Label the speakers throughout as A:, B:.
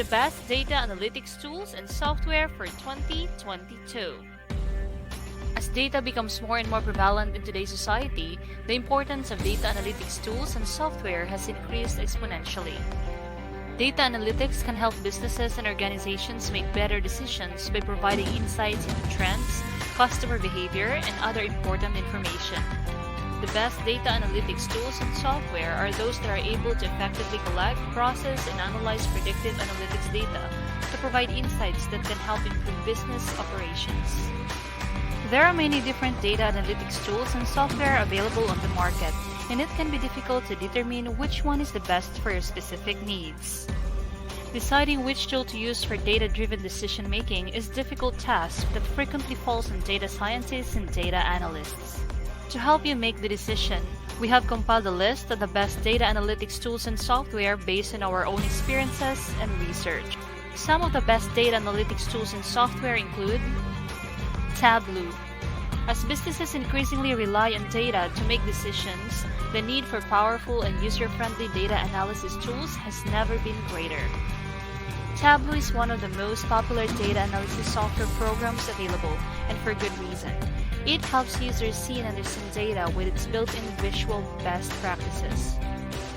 A: the best data analytics tools and software for 2022. As data becomes more and more prevalent in today's society, the importance of data analytics tools and software has increased exponentially. Data analytics can help businesses and organizations make better decisions by providing insights into trends, customer behavior, and other important information. The best data analytics tools and software are those that are able to effectively collect, process, and analyze predictive analytics data to provide insights that can help improve business operations. There are many different data analytics tools and software available on the market, and it can be difficult to determine which one is the best for your specific needs. Deciding which tool to use for data-driven decision-making is a difficult task that frequently falls on data scientists and data analysts. To help you make the decision, we have compiled a list of the best data analytics tools and software based on our own experiences and research. Some of the best data analytics tools and software include Tableau. As businesses increasingly rely on data to make decisions, the need for powerful and user-friendly data analysis tools has never been greater. Tableau is one of the most popular data analysis software programs available, and for good reason. It helps users see and understand data with its built-in visual best practices.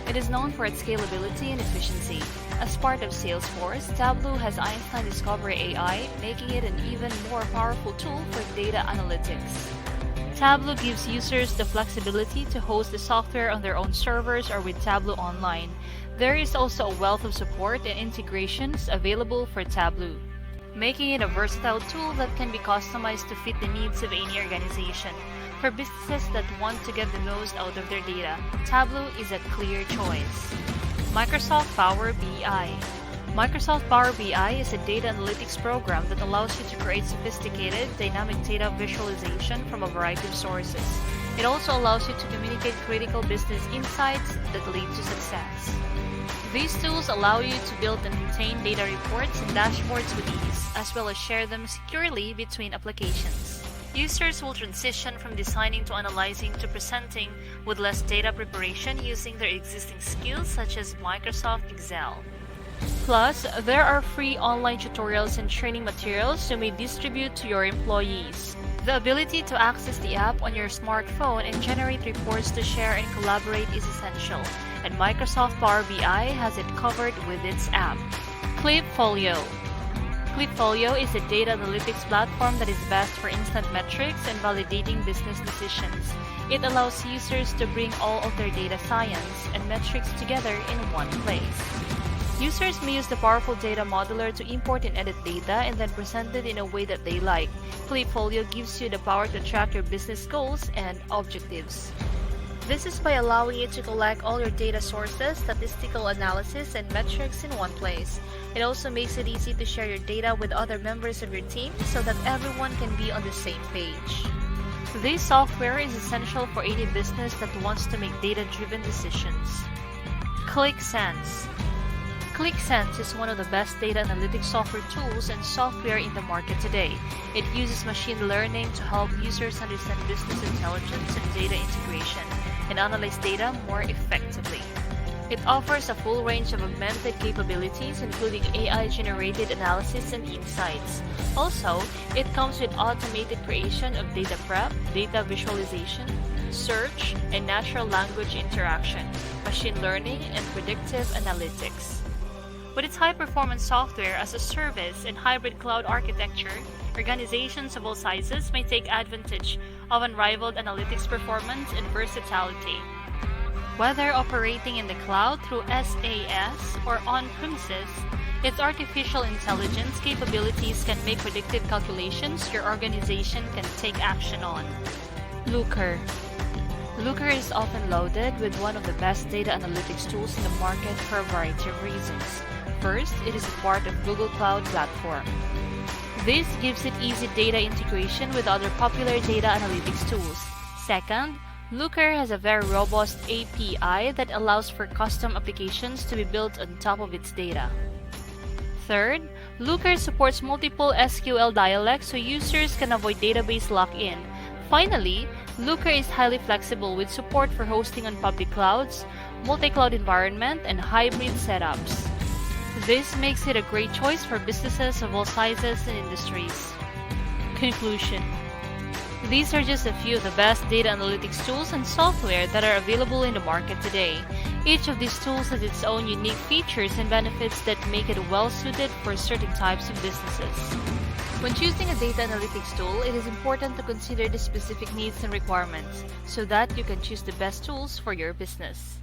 A: It is known for its scalability and efficiency. As part of Salesforce, Tableau has Einstein Discovery AI, making it an even more powerful tool for data analytics. Tableau gives users the flexibility to host the software on their own servers or with Tableau Online. There is also a wealth of support and integrations available for Tableau, making it a versatile tool that can be customized to fit the needs of any organization. For businesses that want to get the most out of their data, Tableau is a clear choice. Microsoft Power BI. Microsoft Power BI is a data analytics program that allows you to create sophisticated, dynamic data visualization from a variety of sources. It also allows you to communicate critical business insights that lead to success. These tools allow you to build and maintain data reports and dashboards with ease, as well as share them securely between applications. Users will transition from designing to analyzing to presenting with less data preparation using their existing skills such as Microsoft Excel. Plus, there are free online tutorials and training materials you may distribute to your employees. The ability to access the app on your smartphone and generate reports to share and collaborate is essential, and Microsoft Power BI has it covered with its app. Klipfolio. Klipfolio is a data analytics platform that is best for instant metrics and validating business decisions. It allows users to bring all of their data science and metrics together in one place. Users may use the powerful data modeler to import and edit data and then present it in a way that they like. Klipfolio gives you the power to track your business goals and objectives. This is by allowing you to collect all your data sources, statistical analysis, and metrics in one place. It also makes it easy to share your data with other members of your team so that everyone can be on the same page. This software is essential for any business that wants to make data-driven decisions. Qlik Sense. Qlik Sense is one of the best data analytics software tools and software in the market today. It uses machine learning to help users understand business intelligence and data integration and analyze data more effectively. It offers a full range of augmented capabilities, including AI-generated analysis and insights. Also, it comes with automated creation of data prep, data visualization, search, and natural language interaction, machine learning, and predictive analytics. With its high-performance software as a service and hybrid cloud architecture, organizations of all sizes may take advantage of unrivaled analytics performance and versatility. Whether operating in the cloud through SaaS or on-premises, its artificial intelligence capabilities can make predictive calculations your organization can take action on. Looker. Looker is often lauded with one of the best data analytics tools in the market for a variety of reasons. First, it is a part of Google Cloud Platform. This gives it easy data integration with other popular data analytics tools. Second, Looker has a very robust API that allows for custom applications to be built on top of its data. Third, Looker supports multiple SQL dialects so users can avoid database lock-in. Finally, Looker is highly flexible with support for hosting on public clouds, multi-cloud environment, and hybrid setups. This makes it a great choice for businesses of all sizes and industries. Conclusion. These are just a few of the best data analytics tools and software that are available in the market today. Each of these tools has its own unique features and benefits that make it well suited for certain types of businesses. When choosing a data analytics tool, it is important to consider the specific needs and requirements so that you can choose the best tools for your business.